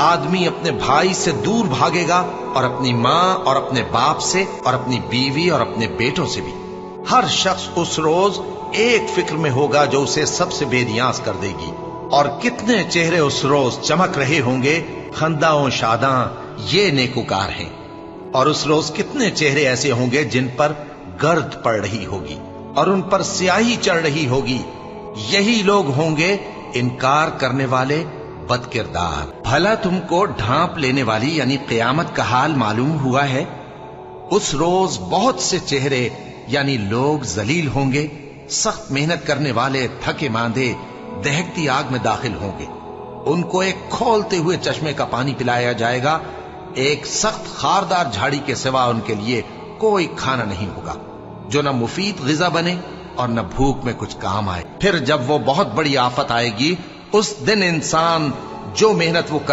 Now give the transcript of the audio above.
आदमी अपने भाई से दूर भागेगा और अपनी माँ और अपने बाप से और अपनी बीवी और अपने बेटों से भी। हर शख्स उस रोज एक फिक्र में होगा जो उसे सबसे बेनियाज कर देगी। और कितने चेहरे उस रोज चमक रहे होंगे, खंदाओं शादा ये नेकुकार हैं। और उस रोज कितने चेहरे ऐसे होंगे जिन पर गर्द पड़ रही होगी और उन पर स्याही चढ़ रही होगी। यही लोग होंगे इनकार करने वाले बदकिरदार। भला तुमको ढांप लेने वाली यानी क़यामत का हाल मालूम हुआ है? उस रोज बहुत से चेहरे यानी लोग जलील होंगे, सख्त मेहनत करने वाले थके मांदे दहकती आग में दाखिल होंगे। उनको एक खोलते हुए चश्मे का पानी पिलाया जाएगा। एक सख्त खारदार झाड़ी के सिवा उनके लिए कोई खाना नहीं होगा जो न मुफीद ग़िज़ा बने और न भूख में कुछ काम आए। फिर जब वो बहुत बड़ी आफत आएगी, उस दिन इंसान जो मेहनत वो करता